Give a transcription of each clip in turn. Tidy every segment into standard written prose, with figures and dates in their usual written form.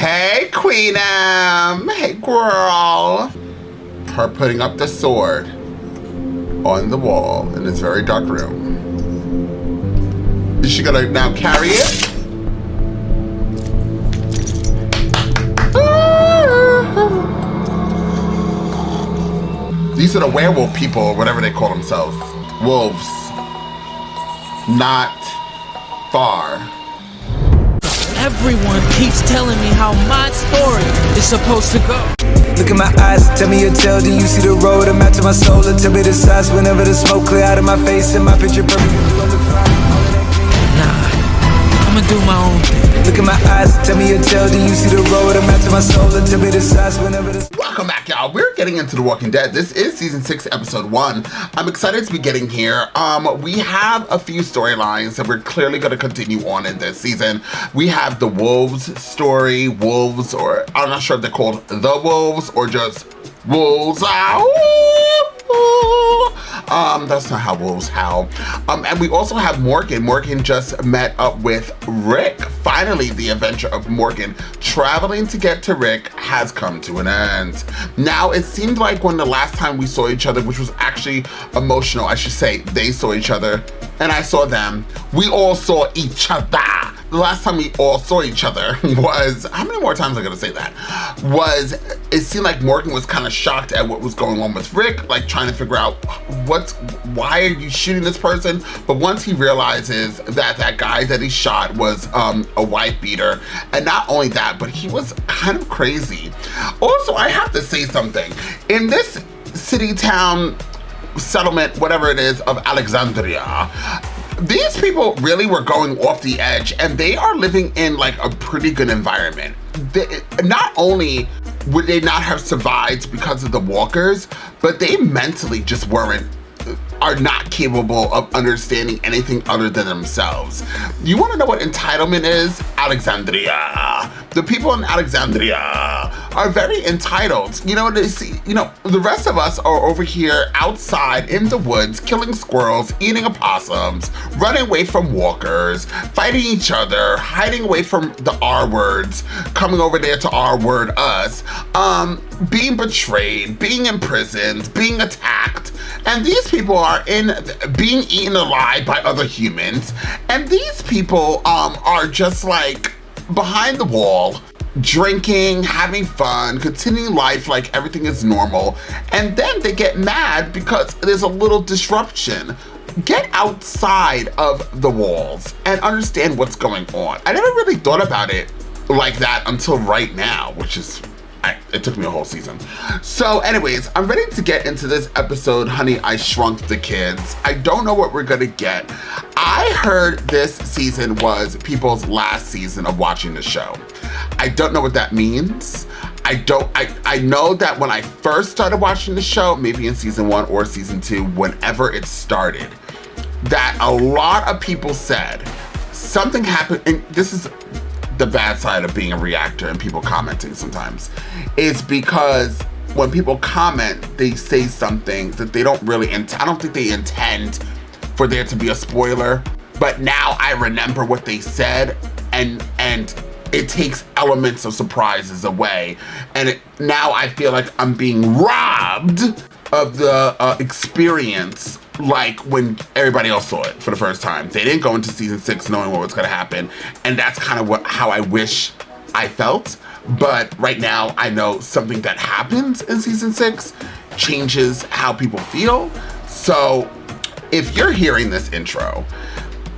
Hey, Queen M. Hey, girl. Her putting up the sword on the wall in this very dark room. Is she gonna now carry it? These are the werewolf people, or whatever they call themselves. Wolves. Not far. Everyone keeps telling me how my story is supposed to go. Look in my eyes, tell me your tale. Do you see the road? I'm out to my soul. And tell me the size whenever the smoke clear out of my face and my picture perfect. Nah, I'ma do my own thing. Look in my eyes, tell me your tale. Do you see the road? I'm out to my soul. And tell me the size whenever the... Welcome back, y'all. We're getting into The Walking Dead. This is season 6, episode 1. I'm excited to be getting here. We have a few storylines that we're clearly going to continue on in this season. We have the wolves story, wolves, or I'm not sure if they're called the wolves or just wolves. That's not how wolves howl. And we also have Morgan. Morgan just met up with Rick. Finally, the adventure of Morgan traveling to get to Rick has come to an end. Now, it seemed like when the last time we saw each other, which was actually emotional, I should say, they saw each other and I saw them. We all saw each other. The last time we all saw each other was, how many more times am I gonna say that? It seemed like Morgan was kind of shocked at what was going on with Rick, like trying to figure out why are you shooting this person? But once he realizes that that guy that he shot was a wife beater, and not only that, but he was kind of crazy. Also, I have to say something. In this city, town, settlement, whatever it is, of Alexandria, these people really were going off the edge, and they are living in like a pretty good environment. Not only would they not have survived because of the walkers, but they mentally just are not capable of understanding anything other than themselves. You wanna know what entitlement is? Alexandria. The people in Alexandria are very entitled. You know, the rest of us are over here outside in the woods, killing squirrels, eating opossums, running away from walkers, fighting each other, hiding away from the R words, coming over there to R word us, being betrayed, being imprisoned, being attacked, and these people are being eaten alive by other humans, and these people are just like behind the wall, drinking, having fun, continuing life like everything is normal, and then they get mad because there's a little disruption. Get outside of the walls and understand what's going on. I never really thought about it like that until right now, which is, it took me a whole season. So anyways, I'm ready to get into this episode, Honey, I Shrunk the Kids. I don't know what we're gonna get. I heard this season was people's last season of watching the show. I don't know what that means. I know that when I first started watching the show, maybe in season 1 or season 2, whenever it started, that a lot of people said something happened, and this is the bad side of being a reactor and people commenting sometimes, is because when people comment, they say something that they don't really I don't think they intend for there to be a spoiler, but now I remember what they said, and it takes elements of surprises away, and now I feel like I'm being robbed of the experience, like when everybody else saw it for the first time. They didn't go into season 6 knowing what was gonna happen, and that's kind of how I wish I felt. But right now, I know something that happens in season 6 changes how people feel. So if you're hearing this intro,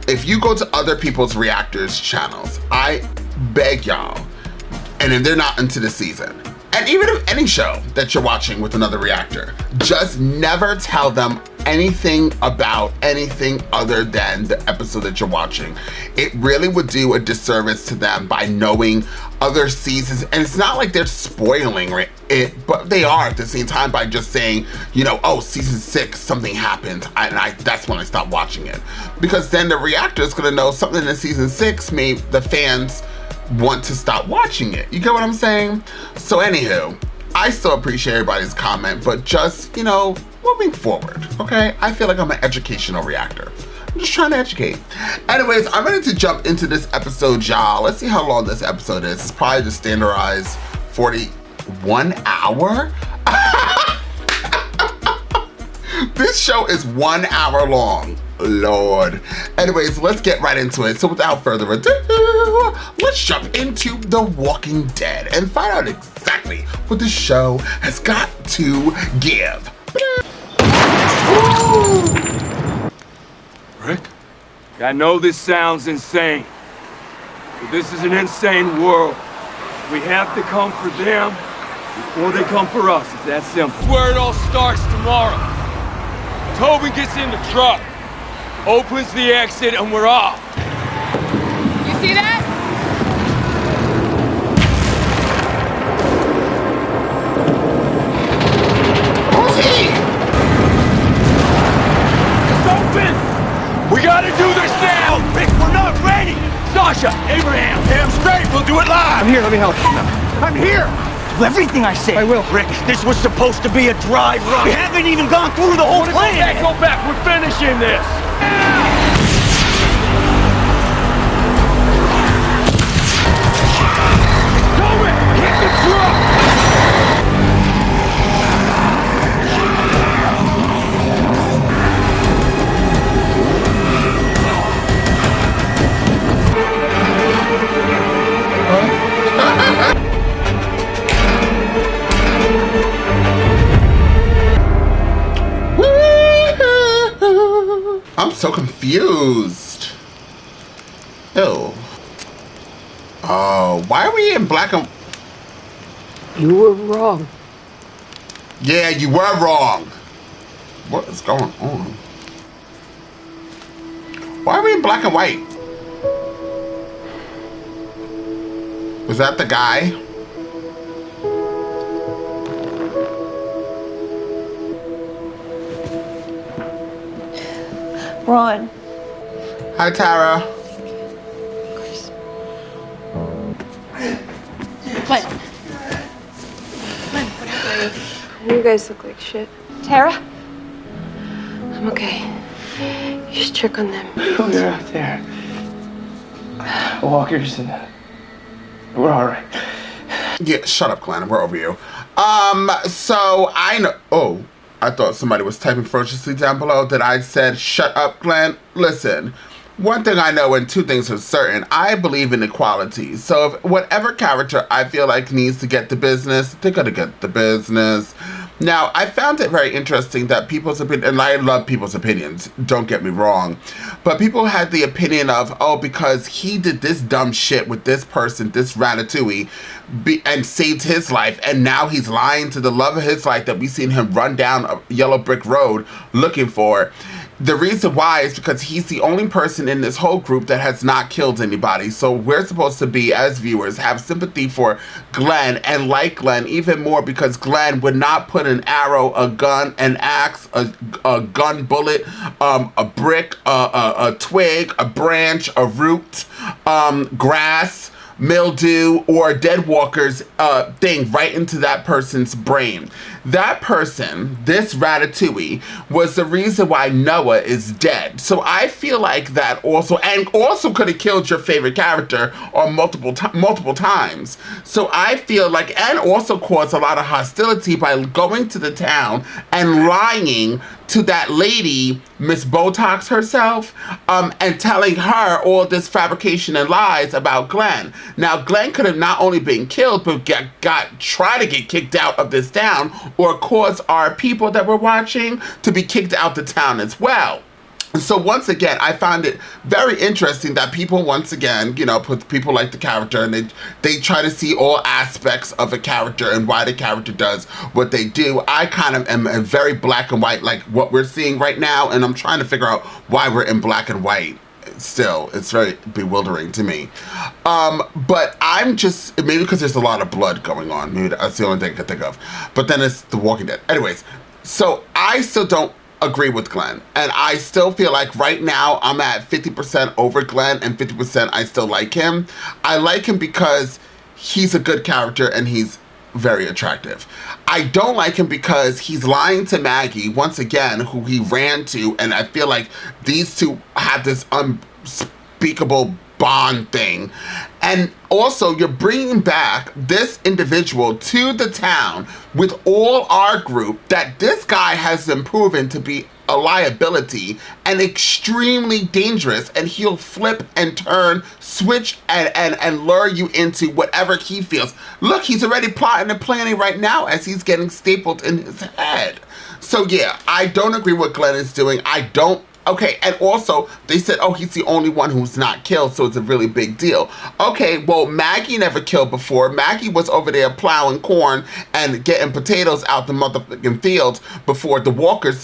if you go to other people's reactors channels, I beg y'all, and if they're not into the season, and even if any show that you're watching with another reactor, just never tell them anything about anything other than the episode that you're watching. It really would do a disservice to them by knowing other seasons, and it's not like they're spoiling it, but they are at the same time by just saying, you know, oh, season 6, something happened, and that's when I stopped watching it. Because then the reactor is gonna know something in season 6 made the fans want to stop watching it. You get what I'm saying? So anywho, I still appreciate everybody's comment, but just, you know, moving forward, okay? I feel like I'm an educational reactor. I'm just trying to educate. Anyways, I'm ready to jump into this episode, y'all. Let's see how long this episode is. It's probably the standardized 41 hour. This show is 1 hour long. Lord. Anyways, let's get right into it. So without further ado, let's jump into The Walking Dead and find out exactly what the show has got to give. Rick? I know this sounds insane, but this is an insane world. We have to come for them before they come for us. It's that simple. Where it all starts tomorrow. Tobin gets in the truck, opens the exit, and we're off. You see that? Who's he? It's open! We gotta do this now! Rick, we're not ready! Sasha, Abraham, hit him straight, we'll do it live! I'm here, let me help. I'm here! Do everything I say. I will. Rick, this was supposed to be a dry run. We haven't even gone through the whole plan. Go back, we're finishing this! Tobin, hit the truck! I'm so confused. Ew. Oh, why are we in black and... You were wrong. Yeah, you were wrong. What is going on? Why are we in black and white? Was that the guy? Ron. Hi, Tara. What? What happened? You guys look like shit. Tara? I'm okay. You should check on them. Oh, they're out there. Walkers and we're all right. Yeah, shut up, Glenn. We're over you. So I know... Oh, I thought somebody was typing ferociously down below that I said, shut up, Glenn. Listen, one thing I know and two things are certain. I believe in equality. So if whatever character I feel like needs to get the business, they're going to get the business. Now, I found it very interesting that people's opinion, and I love people's opinions, don't get me wrong, but people had the opinion of, oh, because he did this dumb shit with this person, this ratatouille, and saved his life, and now he's lying to the love of his life that we've seen him run down a yellow brick road looking for. The reason why is because he's the only person in this whole group that has not killed anybody. So we're supposed to be, as viewers, have sympathy for Glenn and like Glenn even more because Glenn would not put an arrow, a gun, an axe, a gun bullet, a brick, a twig, a branch, a root, grass, mildew, or dead walker's thing right into that person's brain. That person, this ratatouille, was the reason why Noah is dead. So I feel like that also, and also could have killed your favorite character on multiple times. So I feel like, and also caused a lot of hostility by going to the town and lying to that lady, Miss Botox herself, and telling her all this fabrication and lies about Glenn. Now, Glenn could have not only been killed, but try to get kicked out of this town, or cause our people that were watching to be kicked out the town as well. So once again, I found it very interesting that people, once again, you know, put people like the character and they try to see all aspects of a character and why the character does what they do. I kind of am a very black and white, like what we're seeing right now, and I'm trying to figure out why we're in black and white. Still, it's very bewildering to me. But I'm just, maybe because there's a lot of blood going on. Maybe that's the only thing I can think of. But then it's The Walking Dead. Anyways, so I still don't agree with Glenn, and I still feel like right now I'm at 50% over Glenn and 50% I still like him. I like him because he's a good character and he's very attractive. I don't like him because he's lying to Maggie, once again, who he ran to, and I feel like these two have this unspeakable bond thing. And also, you're bringing back this individual to the town with all our group that this guy has been proven to be a liability and extremely dangerous, and he'll flip and turn, switch and lure you into whatever he feels. Look, he's already plotting and planning right now as he's getting stapled in his head. So yeah, I don't agree with what Glenn is doing. Okay, and also, they said, oh, he's the only one who's not killed, so it's a really big deal. Okay, well, Maggie never killed before. Maggie was over there plowing corn and getting potatoes out the motherfucking fields before the walkers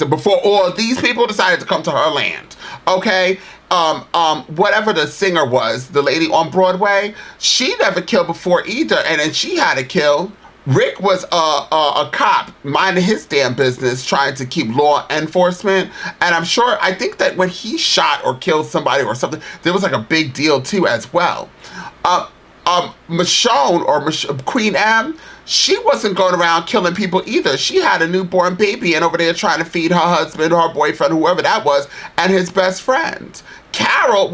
before all these people decided to come to her land. Okay? Whatever the singer was, the lady on Broadway, she never killed before either, and then she had to kill. Rick was a cop minding his damn business, trying to keep law enforcement. And I think that when he shot or killed somebody or something, there was like a big deal too as well. Michonne or Queen M, she wasn't going around killing people either. She had a newborn baby and over there trying to feed her husband or her boyfriend, whoever that was, and his best friend. Carol,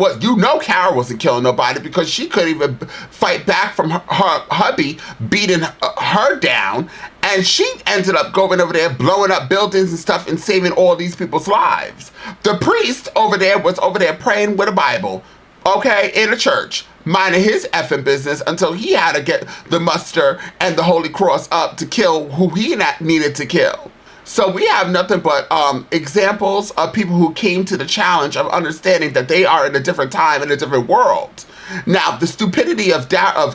Carol wasn't killing nobody because she couldn't even fight back from her hubby beating her down, and she ended up going over there blowing up buildings and stuff and saving all these people's lives. The priest over there was over there praying with a Bible, okay, in a church, minding his effing business until he had to get the muster and the Holy Cross up to kill who he needed to kill. So we have nothing but examples of people who came to the challenge of understanding that they are in a different time, in a different world. Now, the stupidity of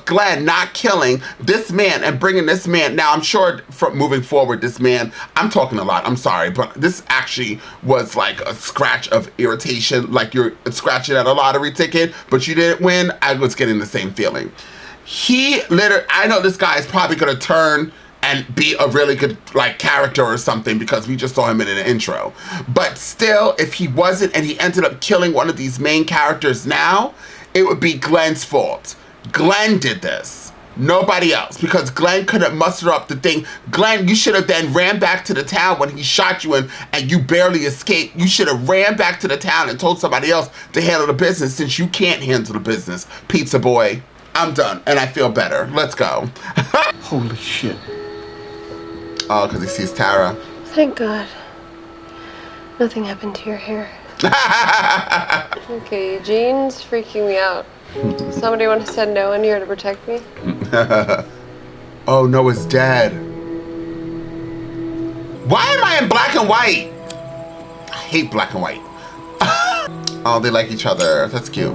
Glenn not killing this man and bringing this man, now I'm sure from moving forward, this man, I'm talking a lot, I'm sorry, but this actually was like a scratch of irritation, like you're scratching at a lottery ticket, but you didn't win. I was getting the same feeling. I know this guy is probably gonna turn and be a really good character or something because we just saw him in an intro. But still, if he wasn't and he ended up killing one of these main characters now, it would be Glenn's fault. Glenn did this. Nobody else, because Glenn couldn't muster up the thing. Glenn, you should have then ran back to the town when he shot you and you barely escaped. You should have ran back to the town and told somebody else to handle the business since you can't handle the business. Pizza boy, I'm done and I feel better. Let's go. Holy shit. Oh, because he sees Tara. Thank God. Nothing happened to your hair. Okay, Eugene's freaking me out. Somebody want to send Noah in here to protect me? Oh, Noah's dead. Why am I in black and white? I hate black and white. Oh, they like each other. That's cute.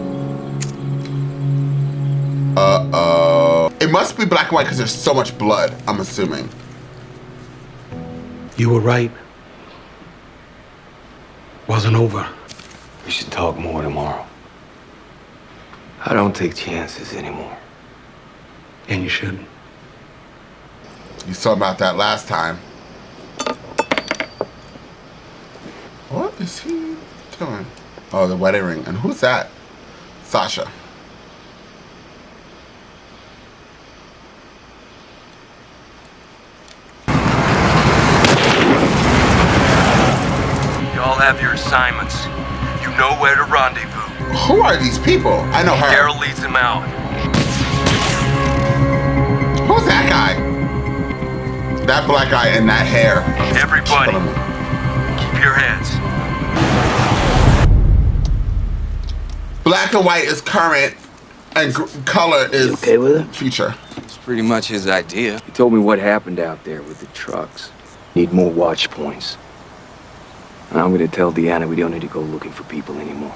Uh-oh. It must be black and white because there's so much blood, I'm assuming. You were right. Wasn't over. We should talk more tomorrow. I don't take chances anymore. And you shouldn't. You saw about that last time. What is he doing? Oh, the wedding ring. And who's that? Sasha. Y'all have your assignments. You know where to rendezvous. Who are these people? I know her. Daryl leads them out. Who's that guy? That black guy and that hair. Everybody, keep your heads. Black and white is current, and color is okay with it? Future. It's pretty much his idea. He told me what happened out there with the trucks. Need more watch points. And I'm gonna tell Deanna we don't need to go looking for people anymore.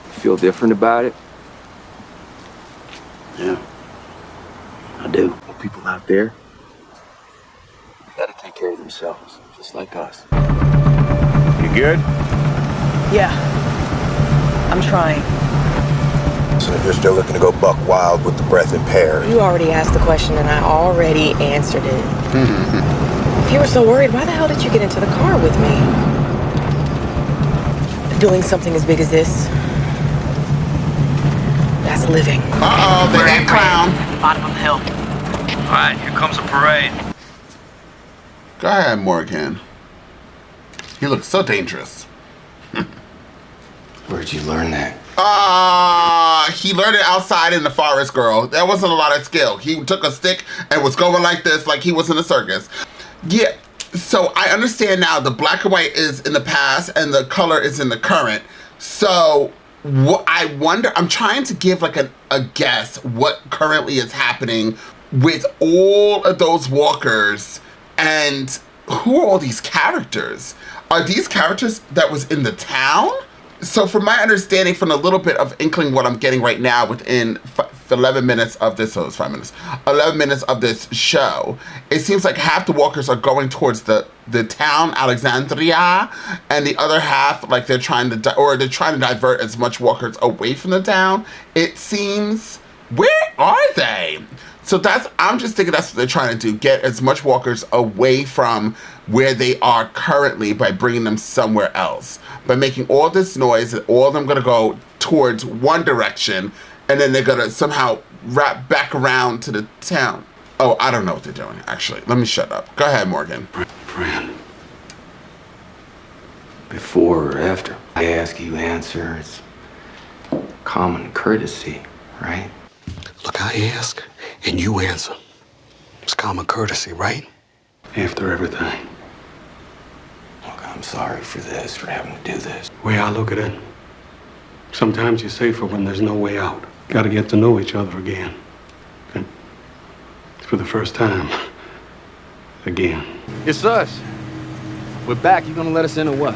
Feel different about it? Yeah, I do. People out there gotta take care of themselves, just like us. You good? Yeah, I'm trying. So if you're still looking to go buck wild with the breath impaired. You already asked the question and I already answered it. If you were so worried, why the hell did you get into the car with me? Doing something as big as this, that's living. Uh-oh, the head clown. At the bottom of the hill. All right, here comes a parade. Go ahead, Morgan. He looks so dangerous. Where'd you learn that? He learned it outside in the forest, girl. That wasn't a lot of skill. He took a stick and was going like this, like he was in a circus. Yeah, so I understand now the black and white is in the past and the color is in the current. So what I wonder, I'm trying to give like a guess what currently is happening with all of those walkers, and who are all these characters? Are these characters that was in the town? So from my understanding, from a little bit of inkling what I'm getting right now within 11 minutes of this, so it's 5 minutes, 11 minutes of this show, it seems like half the walkers are going towards the town, Alexandria, and the other half, like they're trying to divert as much walkers away from the town. It seems, where are they? So I'm just thinking that's what they're trying to do, get as much walkers away from where they are currently by bringing them somewhere else. By making all this noise, and all of them gonna go towards one direction, and then they're gonna somehow wrap back around to the town. Oh, I don't know what they're doing, actually. Let me shut up. Go ahead, Morgan. Fran. Before or after I ask, you answer. It's common courtesy, right? Look, I ask and you answer. It's common courtesy, right? After everything. Look, I'm sorry for this, for having to do this. The way I look at it, sometimes you're safer when there's no way out. Gotta get to know each other again. And for the first time, again. It's us. We're back. You gonna let us in or what?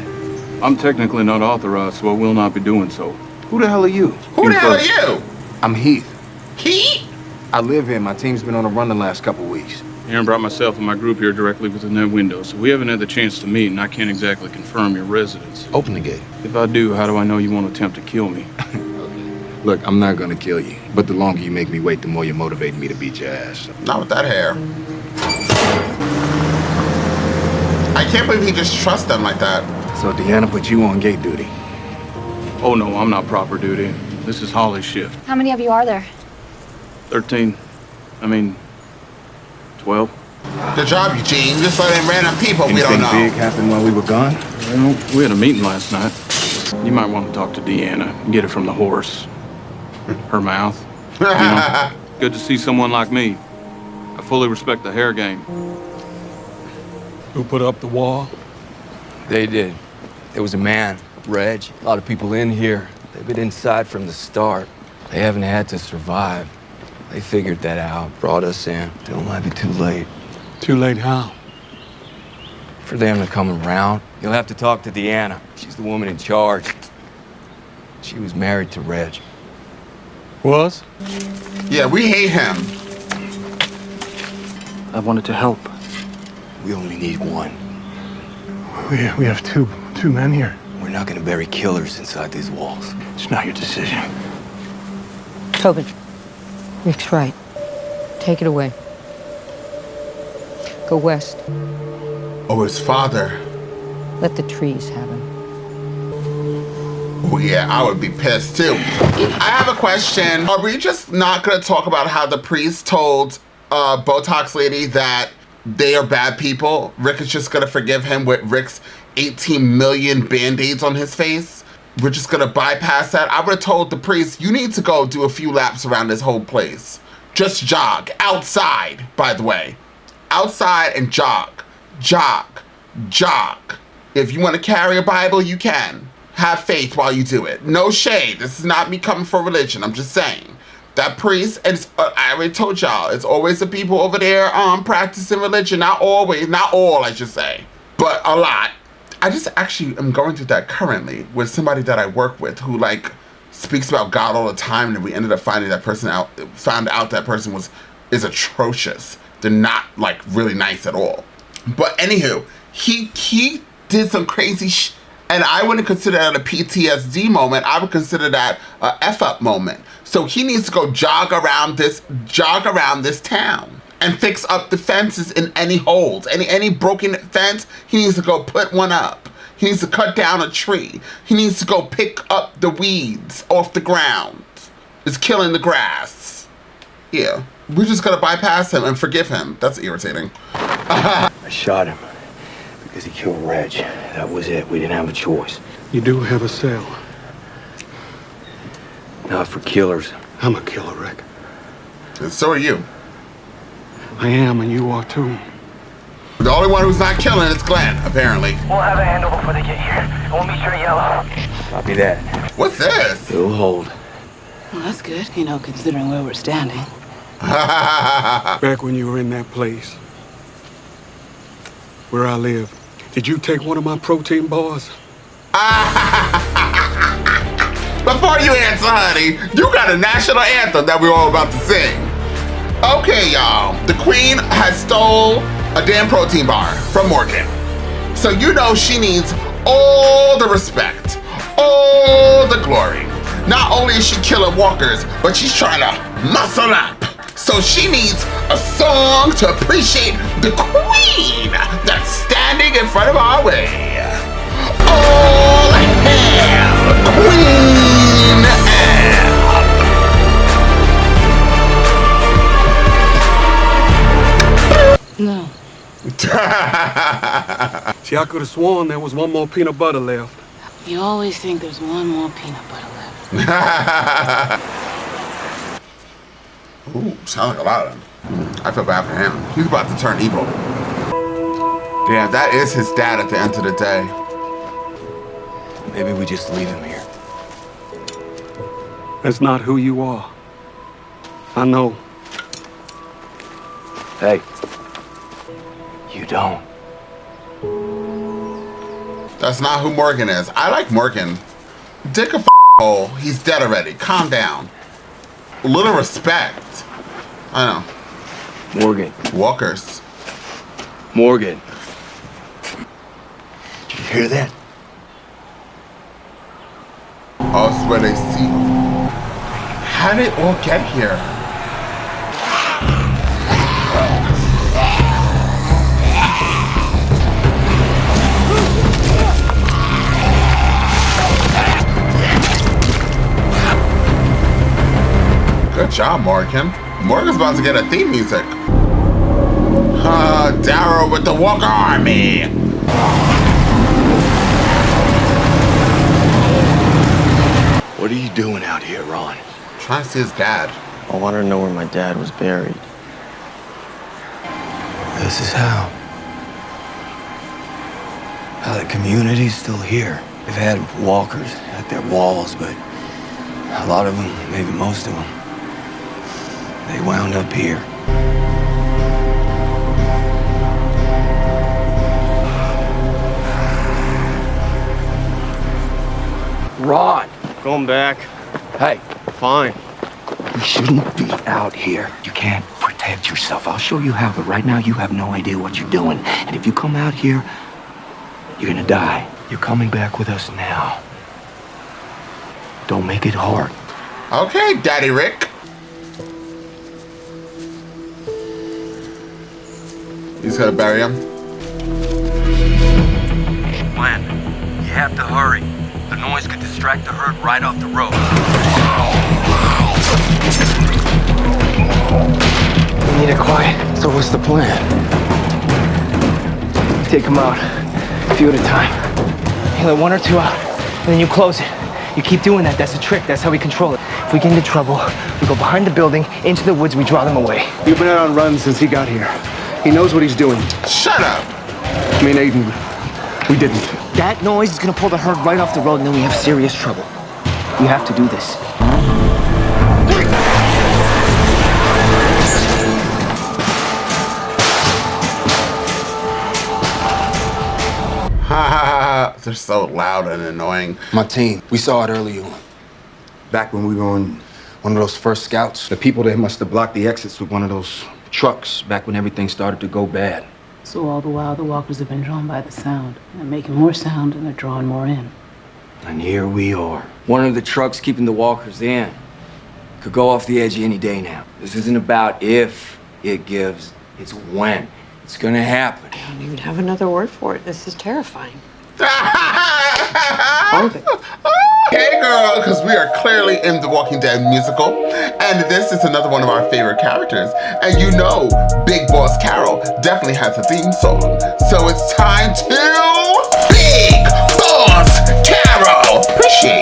I'm technically not authorized, so I will not be doing so. Who the hell are you? Who the hell are you? I'm Heath. Heath? I live here. My team's been on a run the last couple weeks. Aaron brought myself and my group here directly within that window, so we haven't had the chance to meet, and I can't exactly confirm your residence. Open the gate. If I do, how do I know you won't attempt to kill me? Look, I'm not gonna kill you, but the longer you make me wait, the more you motivate me to beat your ass. Not with that hair. I can't believe he just trusts them like that. So Deanna put you on gate duty. Oh no, I'm not proper duty. This is Holly's shift. How many of you are there? 12. Good job, Eugene. Just letting random people we don't know. Anything big happened while we were gone? Well, we had a meeting last night. You might want to talk to Deanna and get it from the horse. Her mouth. You know, good to see someone like me. I fully respect the hair game. Who put up the wall? They did. There was a man, Reg. A lot of people in here. They've been inside from the start. They haven't had to survive. They figured that out, brought us in. Till it might be too late. Too late how? For them to come around, you'll have to talk to Deanna. She's the woman in charge. She was married to Reg. Was? Yeah, we hate him. I wanted to help. We only need one. We have two men here. We're not gonna bury killers inside these walls. It's not your decision. Tobin, Rick's right. Take it away. Go west. Oh, his father. Let the trees have him. Oh yeah, I would be pissed too. I have a question. Are we just not gonna talk about how the priest told Botox lady that they are bad people? Rick is just gonna forgive him with Rick's 18 million band-aids on his face? We're just gonna bypass that? I would have told the priest, you need to go do a few laps around this whole place. Just jog. Outside, by the way. Outside and jog. Jog. Jog. If you want to carry a Bible, you can. Have faith while you do it. No shade. This is not me coming for religion. I'm just saying. That priest, and I already told y'all, it's always the people over there practicing religion. Not always. Not all, I should say. But a lot. I just actually am going through that currently with somebody that I work with who like speaks about God all the time, and we ended up finding that person out. Found out that person is atrocious. They're not like really nice at all. But anywho, he did some crazy and I wouldn't consider that a PTSD moment. I would consider that a F up moment. So he needs to go jog around this town and fix up the fences in any holes. Any broken fence, he needs to go put one up. He needs to cut down a tree. He needs to go pick up the weeds off the ground. It's killing the grass. Yeah. We're just gonna bypass him and forgive him. That's irritating. I shot him because he killed Reg. That was it. We didn't have a choice. You do have a cell. Not for killers. I'm a killer, Rick. And so are you. I am, and you are too. The only one who's not killing is Glenn, apparently. We'll have a handle before they get here. We'll meet you at Yellow. Copy that. What's this? It'll hold. Well, that's good, you know, considering where we're standing. Back when you were in that place where I live, did you take one of my protein bars? Before you answer, honey, you got a national anthem that we're all about to sing. Okay, y'all. The queen has stole a damn protein bar from Morgan. So you know she needs all the respect, all the glory. Not only is she killing walkers, but she's trying to muscle up. So she needs a song to appreciate the queen that's standing in front of our way. All hail Queen Anne! No. See, I could have sworn there was one more peanut butter left. You always think there's one more peanut butter left. Ooh, sounds like a lot of them. I feel bad for him. He's about to turn evil. Damn, that is his dad at the end of the day. Maybe we just leave him here. That's not who you are. I know. Hey. You don't. That's not who Morgan is. I like Morgan. Dick a hole. He's dead already. Calm down. A little respect. I know. Morgan. Walkers. Morgan. Did you hear that? Oh, it's where they see. How did it all get here? Good job, Morgan. Morgan's about to get a theme music. Daryl with the Walker Army. What are you doing out here, Ron? Trying to see his dad. I wanted to know where my dad was buried. This is how. How the community's still here. They've had walkers at their walls, but a lot of them, maybe most of them, they wound up here. Ron! Going back. Hey. Fine. You shouldn't be out here. You can't protect yourself. I'll show you how, but right now you have no idea what you're doing. And if you come out here, you're gonna die. You're coming back with us now. Don't make it hard. Okay, Daddy Rick. He's gonna bury him. Glenn, you have to hurry. The noise could distract the herd right off the road. We need it quiet. So what's the plan? Take them out, a few at a time. You let one or two out, and then you close it. You keep doing that. That's the trick. That's how we control it. If we get into trouble, we go behind the building, into the woods, we draw them away. You've been out on runs since he got here. He knows what he's doing. Shut up! Me and Aiden, we didn't. That noise is gonna pull the herd right off the road, and then we have serious trouble. We have to do this. They're so loud and annoying. My team, we saw it early on. Back when we were on one of those first scouts, the people there must have blocked the exits with one of those trucks back when everything started to go bad. So all the while, the walkers have been drawn by the sound. They're making more sound, and they're drawing more in. And here we are. One of the trucks keeping the walkers in could go off the edge any day now. This isn't about if it gives, it's when. It's gonna happen. I don't even have another word for it. This is terrifying. All of it. Hey girl, because we are clearly in the Walking Dead musical, and this is another one of our favorite characters. And you know, Big Boss Carol definitely has a theme song. So it's time to Big Boss Carol. Appreciate.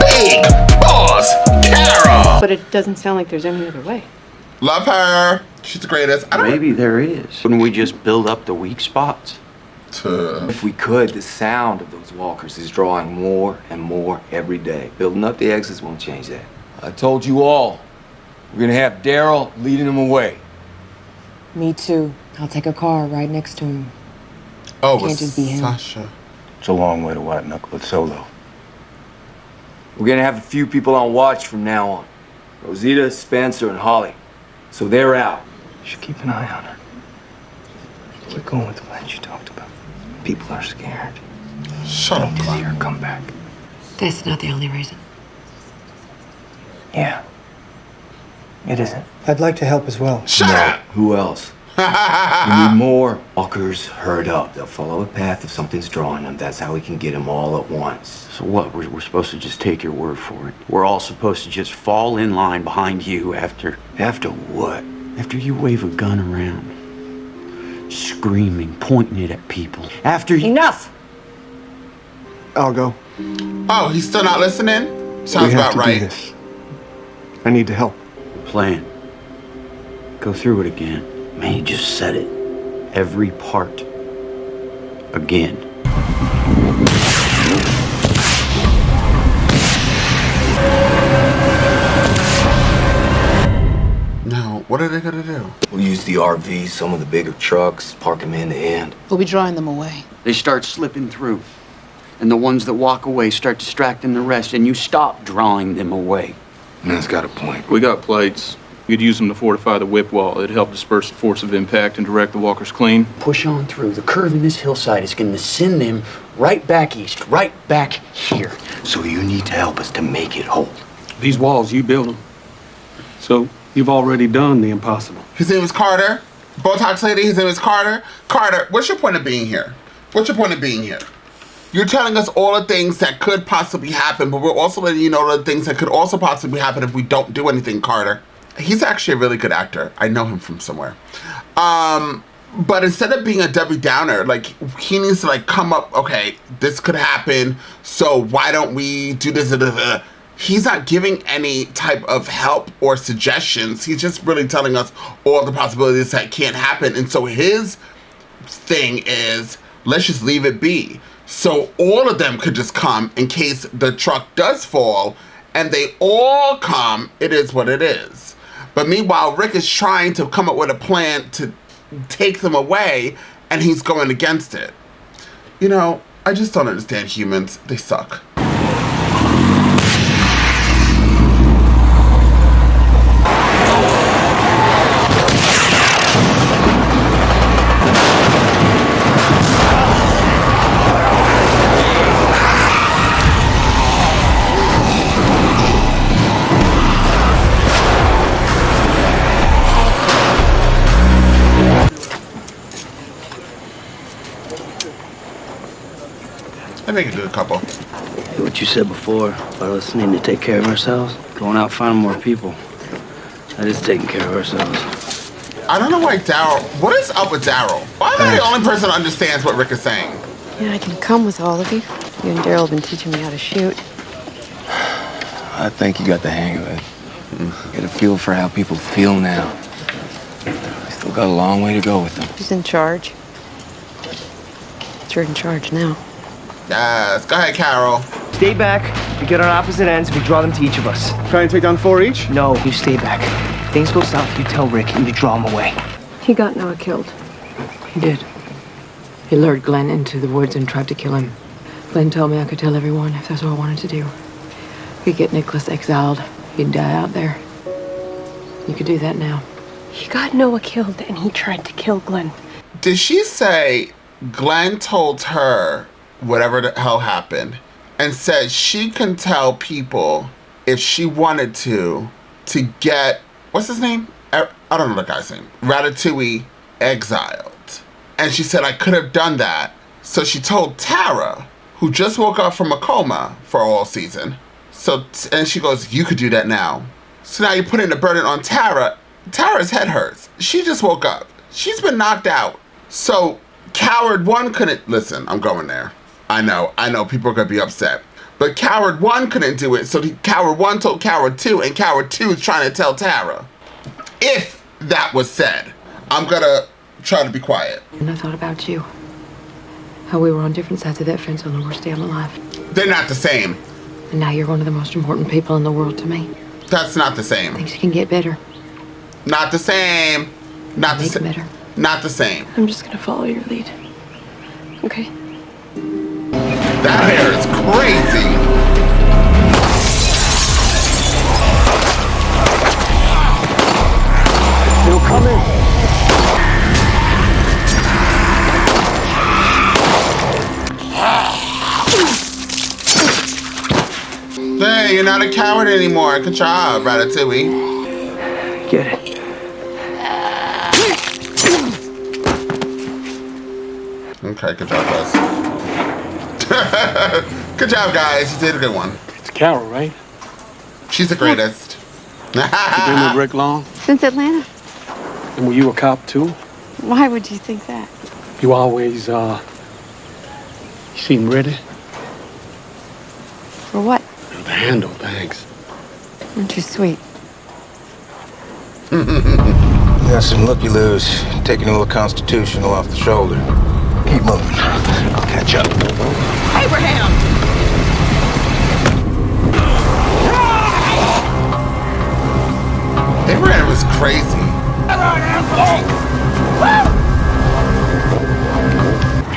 Big Boss Carol. But it doesn't sound like there's any other way. Love her. She's the greatest. Maybe there is. Wouldn't we just build up the weak spots? If we could, the sound of those walkers is drawing more and more every day. Building up the exits won't change that. I told you all, we're gonna have Daryl leading them away. Me too. I'll take a car right next to him. Oh, Can't just be him. Sasha. It's a long way to white knuckle it solo. We're gonna have a few people on watch from now on. Rosita, Spencer, and Holly. So they're out. You should keep an eye on her. Keep going with the plans you talked about. People are scared. Shut up, to see her come back. That's not the only reason. Yeah. It isn't. I'd like to help as well. Shut up! Who else? We need more walkers herd up. They'll follow a path if something's drawing them. That's how we can get them all at once. So what? We're supposed to just take your word for it. We're all supposed to just fall in line behind you after... After what? After you wave a gun around. Screaming, pointing it at people. After you... Enough! I'll go. Oh, he's still not listening? Sounds We have about to right. do this. I need to help. Plan. Go through it again. Man, you just said it. Every part. Again. No, what are they gonna do? We'll use the RV, some of the bigger trucks, park them in the end. We'll be drawing them away. They start slipping through. And the ones that walk away start distracting the rest, and you stop drawing them away. Man's got a point. We got plates. You'd use them to fortify the whip wall. It'd help disperse the force of impact and direct the walkers clean. Push on through. The curve in this hillside is going to send them right back east, right back here. So you need to help us to make it hold. These walls, you build them. So you've already done the impossible. His name is Carter. Botox lady, his name is Carter. Carter, what's your point of being here? What's your point of being here? You're telling us all the things that could possibly happen, but we're also letting you know the things that could also possibly happen if we don't do anything, Carter. He's actually a really good actor. I know him from somewhere. But instead of being a Debbie Downer, like, he needs to, like, come up, okay, this could happen, so why don't we do this? He's not giving any type of help or suggestions. He's just really telling us all the possibilities that can't happen. And so his thing is, let's just leave it be. So all of them could just come in case the truck does fall, and they all come, it is what it is. But meanwhile, Rick is trying to come up with a plan to take them away, and he's going against it. You know, I just don't understand humans. They suck. I make a good couple. What you said before about us needing to take care of ourselves, going out finding more people. That is taking care of ourselves. I don't know why Daryl... What is up with Daryl? Why am I the only person who understands what Rick is saying? Yeah, I can come with all of you. You and Daryl have been teaching me how to shoot. I think you got the hang of it. Get a feel for how people feel now. We still got a long way to go with them. Who's in charge? You're in charge now. Yes, go ahead, Carol. Stay back. We get on opposite ends. We draw them to each of us. Try and take down 4 each? No, you stay back. If things go south, you tell Rick and you draw him away. He got Noah killed. He did. He lured Glenn into the woods and tried to kill him. Glenn told me I could tell everyone if that's what I wanted to do. We could get Nicholas exiled. He'd die out there. You could do that now. He got Noah killed and he tried to kill Glenn. Did she say Glenn told her whatever the hell happened and said she can tell people if she wanted to get, what's his name? I don't know the guy's name. Ratatouille exiled. And she said, I could have done that. So she told Tara, who just woke up from a coma for all season. And she goes, you could do that now. So now you're putting the burden on Tara. Tara's head hurts. She just woke up. She's been knocked out. So Coward 1 couldn't, listen, I'm going there. I know, people are gonna be upset. But Coward 1 couldn't do it, so Coward 1 told Coward 2, and Coward 2 is trying to tell Tara. If that was said, I'm gonna try to be quiet. And I thought about you. How we were on different sides of that fence on the worst day of my life. They're not the same. And now you're one of the most important people in the world to me. That's not the same. Things can get better. Not the same. Not the same. Better. Not the same. I'm just gonna follow your lead. Okay. That hair is crazy. Still coming. Hey, you're not a coward anymore. Good job, Ratatouille. Get it. Okay, good job, guys. Good job, guys. You did a good one. It's Carol, right? She's the greatest. You been with Rick long? Since Atlanta. And were you a cop too? Why would you think that? You always, you seem ready. For what? To handle things. Aren't you sweet? You got some looky-loos, taking a little constitutional off the shoulder. Keep moving. I'll catch up. Abraham! Abraham was crazy.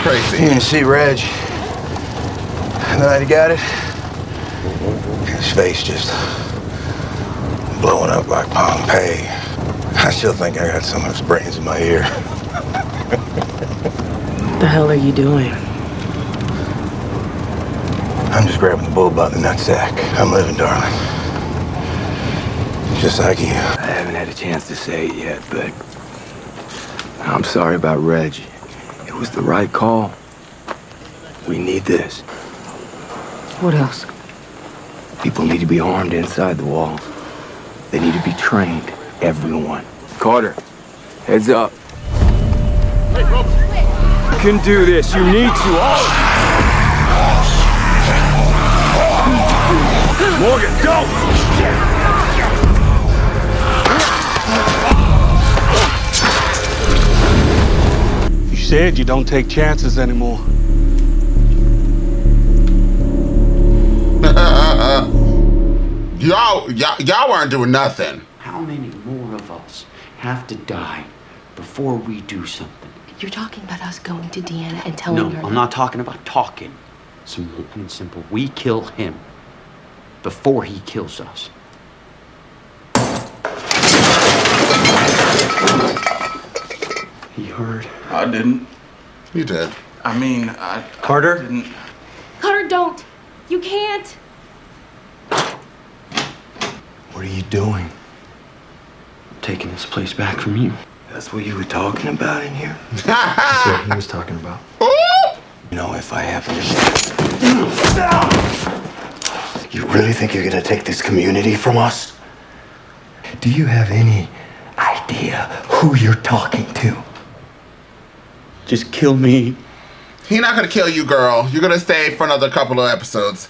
Crazy. You didn't see Reg. The night he got it, his face just blowing up like Pompeii. I still think I got some of his brains in my ear. What the hell are you doing? I'm just grabbing the bull by the nutsack. I'm living, darling. Just like you. I haven't had a chance to say it yet, but I'm sorry about Reg. It was the right call. We need this. What else? People need to be armed inside the walls. They need to be trained. Everyone. Carter, heads up. Hey, Robert. You can do this. You need to. Morgan, go! You said you don't take chances anymore. Y'all weren't doing nothing. How many more of us have to die before we do something? You're talking about us going to Deanna and telling her. No, I'm not talking about talking. Simple and simple. We kill him before he kills us. He heard. I didn't. You did. I mean, Carter? Didn't. Carter, don't. You can't. What are you doing? I'm taking this place back from you. That's what you were talking about in here? That's what he was talking about. You know, if I happen to... You really think you're gonna take this community from us? Do you have any idea who you're talking to? Just kill me. He's not gonna kill you, girl. You're gonna stay for another couple of episodes.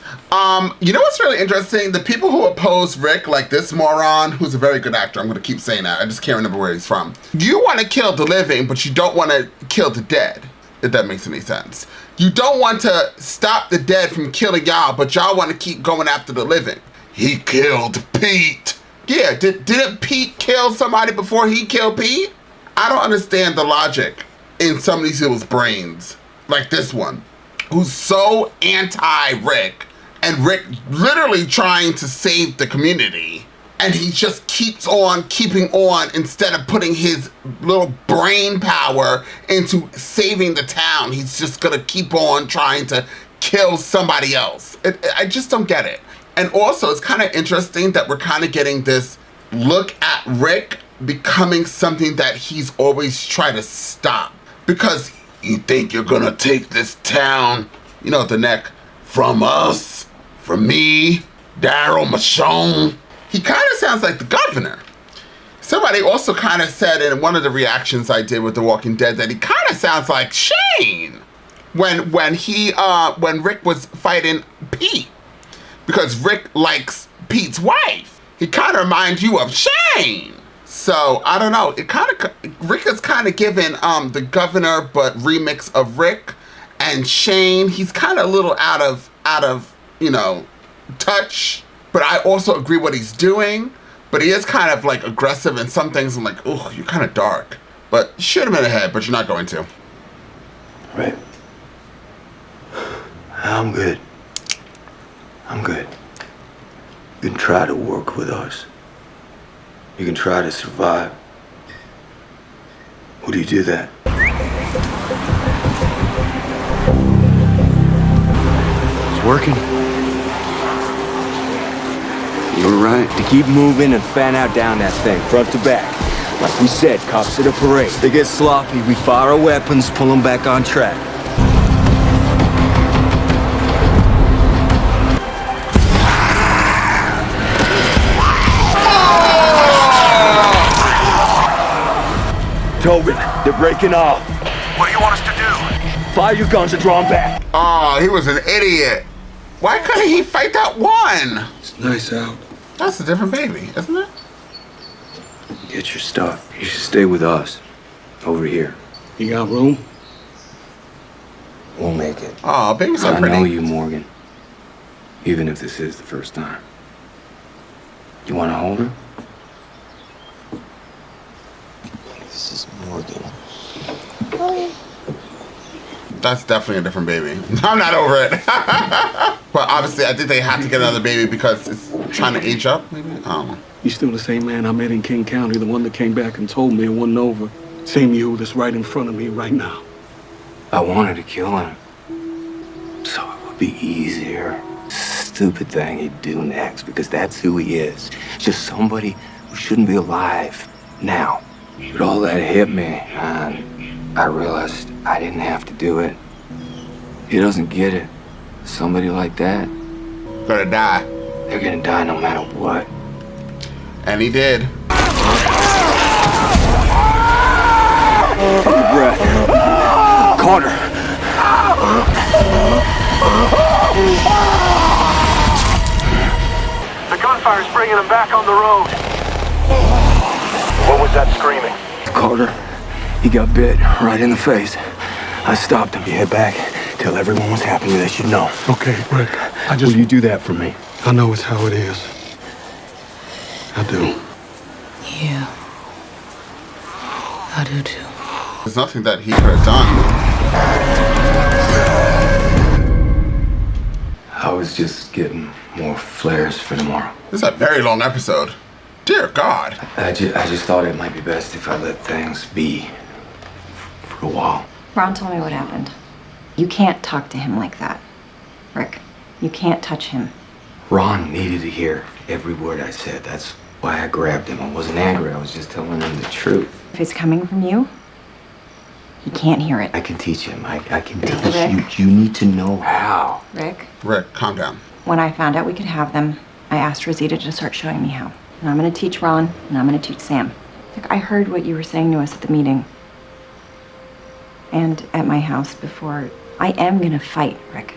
You know what's really interesting? The people who oppose Rick, like this moron, who's a very good actor, I'm gonna keep saying that, I just can't remember where he's from. You wanna kill the living, but you don't wanna kill the dead, if that makes any sense. You don't want to stop the dead from killing y'all, but y'all wanna keep going after the living. He killed Pete. Yeah, didn't Pete kill somebody before he killed Pete? I don't understand the logic in some of these people's brains. Like this one, who's so anti-Rick, and Rick literally trying to save the community, and he just keeps on keeping on instead of putting his little brain power into saving the town. He's just gonna keep on trying to kill somebody else. I just don't get it. And also, it's kind of interesting that we're kind of getting this look at Rick becoming something that he's always tried to stop. Because You think you're gonna take this town, you know, the neck, from us, from me, Daryl Michonne? He kind of sounds like the governor. Somebody also kind of said in one of the reactions I did with The Walking Dead that he kind of sounds like Shane when Rick was fighting Pete, because Rick likes Pete's wife. He kind of reminds you of Shane. So I don't know. Rick is kind of given the governor but remix of Rick, and Shane, he's kind of a little out of you know, touch. But I also agree what he's doing. But he is kind of like aggressive, and some things I'm like, oh, you're kind of dark. But shoot him in the head, but you're not going to. Right. I'm good. I'm good. You can try to work with us. You can try to survive. Would you do that? It's working. You're right. To keep moving and fan out down that thing, front to back. Like we said, cops at a parade. They get sloppy, we fire our weapons, pull them back on track. Tobin, they're breaking off. What do you want us to do? Fire your guns and draw them back. Oh, he was an idiot. Why couldn't he fight that one? It's nice out. That's a different baby, isn't it? Get your stuff. You should stay with us. Over here. You got room? We'll make it. Oh, baby's so pretty. I know you, Morgan. Even if this is the first time. You want to hold her? This is Morgan. That's definitely a different baby. I'm not over it. But obviously, I think they have to get another baby because it's trying to age up, maybe? I don't know. You still the same man I met in King County, the one that came back and told me it wasn't over. Same you that's right in front of me right now. I wanted to kill him. So it would be easier. Stupid thing he'd do next, because that's who he is. Just somebody who shouldn't be alive now. But all that hit me, and I realized I didn't have to do it. He doesn't get it. Somebody like that. Gonna die. They're gonna die no matter what. And he did. Take a breath. Carter. The gunfire's bringing him back on the road. What was that screaming? Carter. He got bit right in the face. I stopped him. You head back. Tell everyone what's happening that you know. Okay, Rick. Will you do that for me? I know it's how it is. I do. Yeah. I do too. There's nothing that he could have done. I was just getting more flares for tomorrow. This is a very long episode. Dear God. I just thought it might be best if I let things be for a while. Ron told me what happened. You can't talk to him like that. Rick, you can't touch him. Ron needed to hear every word I said. That's why I grabbed him. I wasn't angry. I was just telling him the truth. If it's coming from you, he can't hear it. I can teach him. I can teach you. You need to know how. Rick, calm down. when I found out we could have them, I asked Rosita to start showing me how. And I'm gonna teach Ron, and I'm gonna teach Sam. Look, I heard what you were saying to us at the meeting. And at my house before. I am gonna fight, Rick.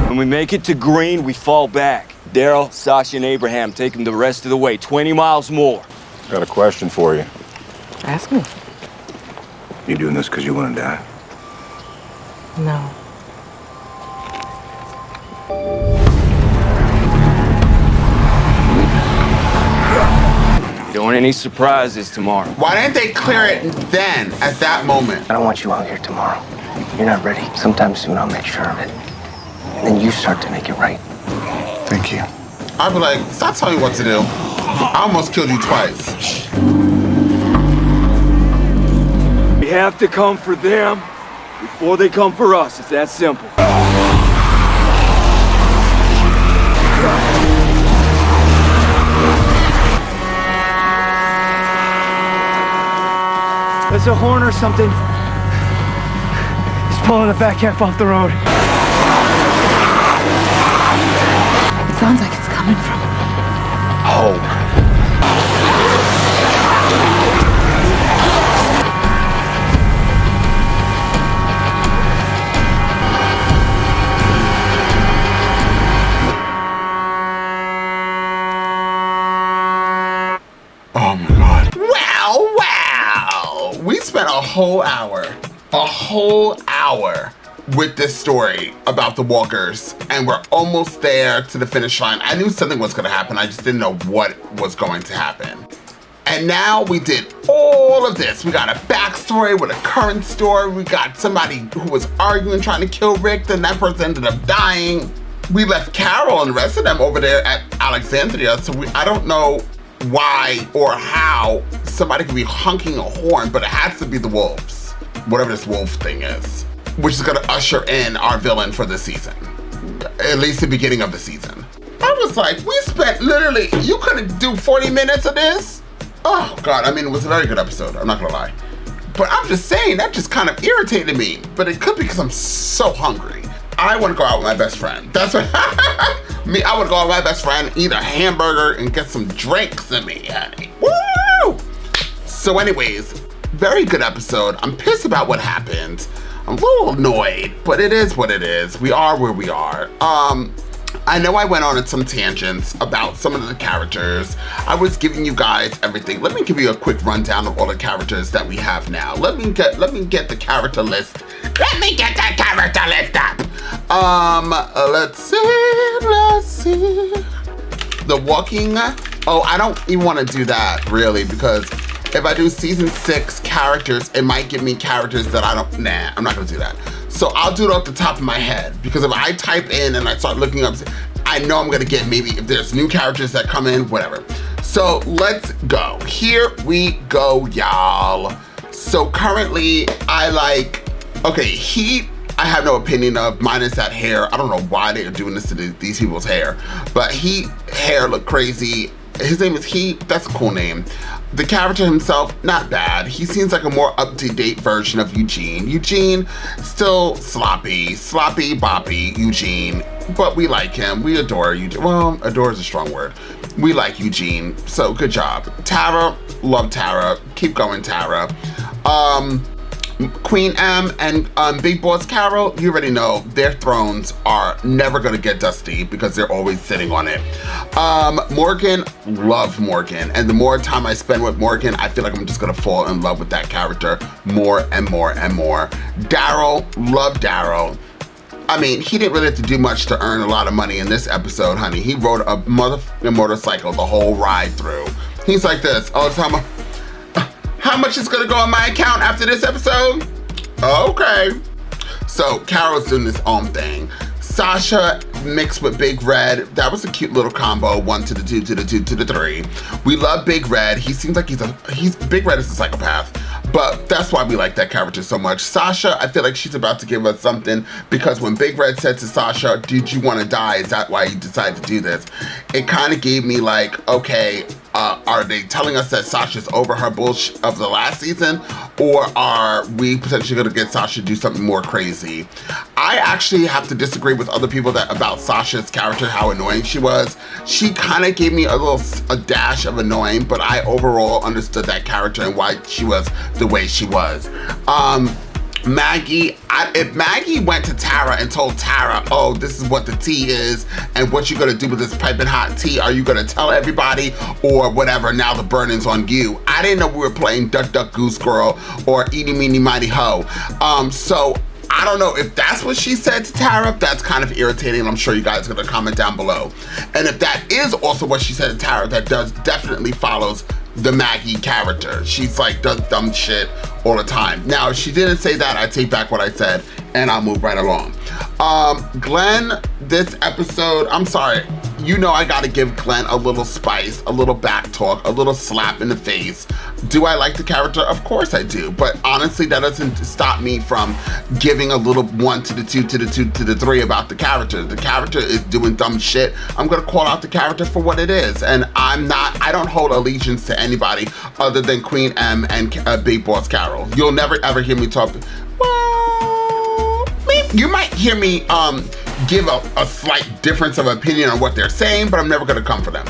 When we make it to Green, we fall back. Daryl, Sasha, and Abraham take them the rest of the way. 20 miles more. Got a question for you. Ask me. You doing this because you want to die? No. You don't want any surprises tomorrow. Why didn't they clear it then, at that moment? I don't want you out here tomorrow. You're not ready. Sometime soon I'll make sure of it. And then you start to make it right. Thank you. I'd be like, stop telling me what to do. I almost killed you twice. We have to come for them before they come for us. It's that simple. There's a horn or something. He's pulling the back half off the road. It sounds like it's coming from home. Oh my God. Wow. We spent a whole hour with this story about the walkers, and we're almost there to the finish line. I knew something was gonna happen. I just didn't know what was going to happen. And now we did all of this. We got a backstory with a current story. We got somebody who was arguing, trying to kill Rick, then that person ended up dying. We left Carol and the rest of them over there at Alexandria, so I don't know why or how somebody could be honking a horn, but it has to be the wolves, whatever this wolf thing is, which is gonna usher in our villain for this season, at least the beginning of the season. I was like, we spent literally, you couldn't do 40 minutes of this? Oh God, I mean, it was a very good episode, I'm not gonna lie. But I'm just saying, that just kind of irritated me, but it could be because I'm so hungry. I wanna go out with my best friend. That's what, me, I wanna go out with my best friend, eat a hamburger, and get some drinks in me, honey. Woo! So anyways, very good episode. I'm pissed about what happened. I'm a little annoyed, but it is what it is. We are where we are. I know I went on some tangents about some of the characters. I was giving you guys everything. Let me give you a quick rundown of all the characters that we have now. Let me get the character list. Let me get that character list up. Let's see. The Walking. Oh, I don't even want to do that really, because if I do season 6 characters, it might give me characters that I'm not gonna do that. So I'll do it off the top of my head, because if I type in and I start looking up, I know I'm gonna get maybe if there's new characters that come in, whatever. So let's go. Here we go, y'all. So currently Heat, I have no opinion of, minus that hair. I don't know why they're doing this to these people's hair, but Heat hair look crazy. His name is Heat, that's a cool name. The character himself, not bad. He seems like a more up-to-date version of Eugene. Eugene, still sloppy boppy Eugene, but we like him. We adore Eugene. Well, adore is a strong word. We like Eugene, so good job. Tara, love Tara. Keep going, Tara. Queen M and Big Boss Carol, you already know their thrones are never gonna get dusty because they're always sitting on it. Morgan, love Morgan. And the more time I spend with Morgan, I feel like I'm just gonna fall in love with that character more and more and more. Daryl, love Daryl. I mean, he didn't really have to do much to earn a lot of money in this episode, honey. He rode a motherfucking motorcycle the whole ride through. He's like this all the time. How much is gonna go on my account after this episode? Okay. So Carol's doing this own thing. Sasha mixed with Big Red. That was a cute little combo. 1 to the 2 to the 2 to the 3. We love Big Red. He seems like Big Red is a psychopath, but that's why we like that character so much. Sasha, I feel like she's about to give us something, because when Big Red said to Sasha, did you want to die? Is that why you decided to do this? It kind of gave me like, okay, are they telling us that Sasha's over her bullshit of the last season, or are we potentially gonna get Sasha to do something more crazy? I actually have to disagree with other people about Sasha's character, how annoying she was. She kind of gave me a dash of annoying, but I overall understood that character and why she was the way she was. Maggie, if Maggie went to Tara and told Tara, oh, this is what the tea is and what you're gonna do with this piping hot tea, are you gonna tell everybody or whatever, now the burden's on you. I didn't know we were playing Duck Duck Goose Girl or Eeny Meeny Mighty Ho. So I don't know if that's what she said to Tara. That's kind of irritating. I'm sure you guys are gonna comment down below. And if that is also what she said to Tara, that definitely follows the Maggie character. She's like, does dumb shit all the time. Now, if she didn't say that, I take back what I said and I'll move right along. Glenn, this episode, I'm sorry. you know I gotta give Glenn a little spice, a little back talk, a little slap in the face. Do I like the character? Of course I do. But honestly, that doesn't stop me from giving a little 1 to the 2 to the 2 to the 3 about the character. The character is doing dumb shit. I'm gonna call out the character for what it is. And I don't hold allegiance to anybody other than Queen M and Big Boss Carol. You'll never ever hear me talk, well, you might hear me give a slight difference of opinion on what they're saying, but I'm never gonna come for them.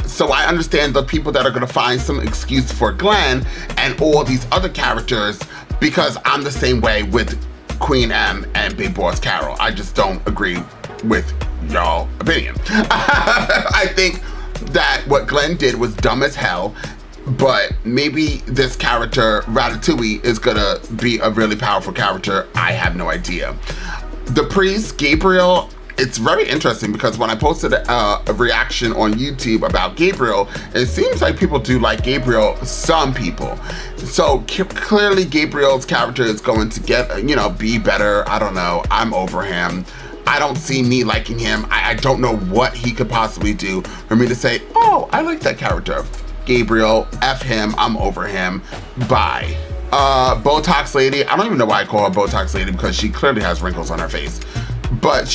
So I understand the people that are gonna find some excuse for Glenn and all these other characters, because I'm the same way with Queen M and Big Boss Carol. I just don't agree with y'all opinion. I think that what Glenn did was dumb as hell, but maybe this character, Ratatouille, is gonna be a really powerful character. I have no idea. The priest, Gabriel, it's very interesting because when I posted a reaction on YouTube about Gabriel, it seems like people do like Gabriel, some people. So clearly Gabriel's character is going to get, you know, be better. I don't know, I'm over him. I don't see me liking him. I don't know what he could possibly do for me to say, oh, I like that character. Gabriel, F him, I'm over him, bye. Botox lady, I don't even know why I call her Botox lady because she clearly has wrinkles on her face. But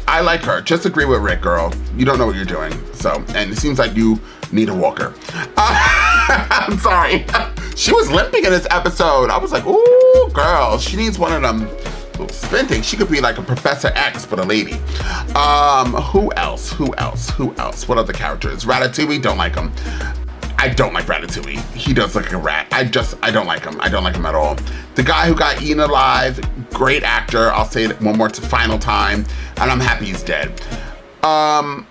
I like her. Just agree with Rick, girl. You don't know what you're doing. So, and it seems like you need a walker. I'm sorry. She was limping in this episode. I was like, ooh, girl, she needs one of them little spin things. She could be like a Professor X, but a lady. Who else? What other characters? Ratatouille, don't like him. I don't like Ratatouille. He does look like a rat. I don't like him. I don't like him at all. The guy who got eaten alive, great actor. I'll say it one more final time, and I'm happy he's dead. I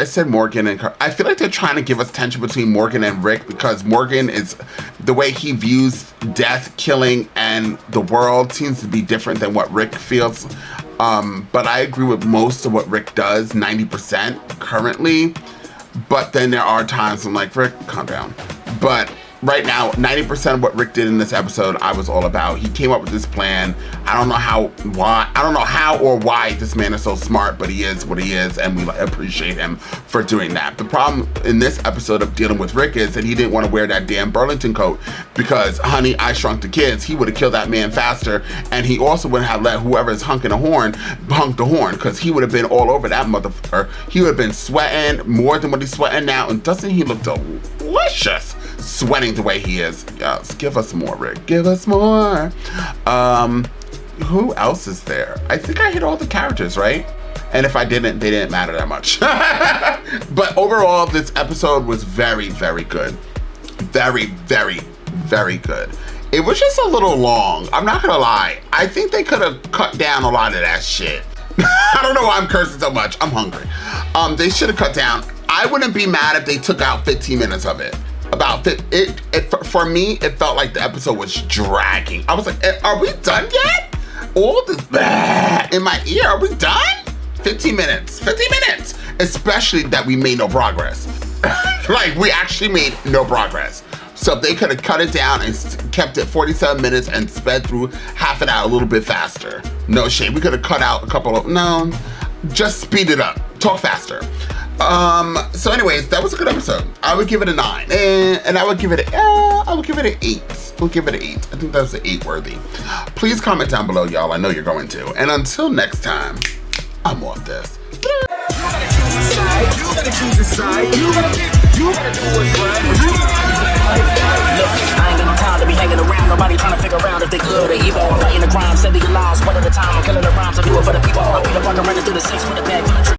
said Morgan and I feel like they're trying to give us tension between Morgan and Rick because Morgan is, the way he views death, killing, and the world seems to be different than what Rick feels. But I agree with most of what Rick does, 90% currently. But then there are times I'm like, Rick, calm down. But right now, 90% of what Rick did in this episode, I was all about. He came up with this plan. I don't know how or why this man is so smart, but he is what he is, and we appreciate him for doing that. The problem in this episode of dealing with Rick is that he didn't want to wear that damn Burlington coat because, honey, I Shrunk the Kids, he would have killed that man faster, and he also wouldn't have let whoever's honk the horn because he would have been all over that motherfucker. He would have been sweating more than what he's sweating now, and doesn't he look delicious? Sweating the way he is. Yes, give us more, Rick. Give us more. Who else is there? I think I hit all the characters, right? And if I didn't, they didn't matter that much. But overall, this episode was very, very good. Very, very, very good. It was just a little long. I'm not gonna lie. I think they could have cut down a lot of that shit. I don't know why I'm cursing so much. I'm hungry. They should have cut down. I wouldn't be mad if they took out 15 minutes of it. For me, it felt like the episode was dragging. I was like, are we done yet? All this in my ear, are we done? 15 minutes, especially that we made no progress. Like, we actually made no progress. So if they could have cut it down and kept it 47 minutes and sped through half an hour a little bit faster. No shade, we could have cut out a couple of, no, just speed it up, talk faster. So anyways, that was a good episode. I would give it a 9, and I would give it an 8. We'll give it an 8. I think that was an 8 worthy. Please comment down below, y'all. I know you're going to. And until next time, I'm off this. You gotta choose a side. You gotta do what's right. Look, I ain't got no time to be hanging around. Nobody trying to figure out if they good or evil. I'm fighting the crime, saving your lives one at a time. I'm killing the rhymes. I do it for the people. I'll be the fucker running through the 6 with a bag.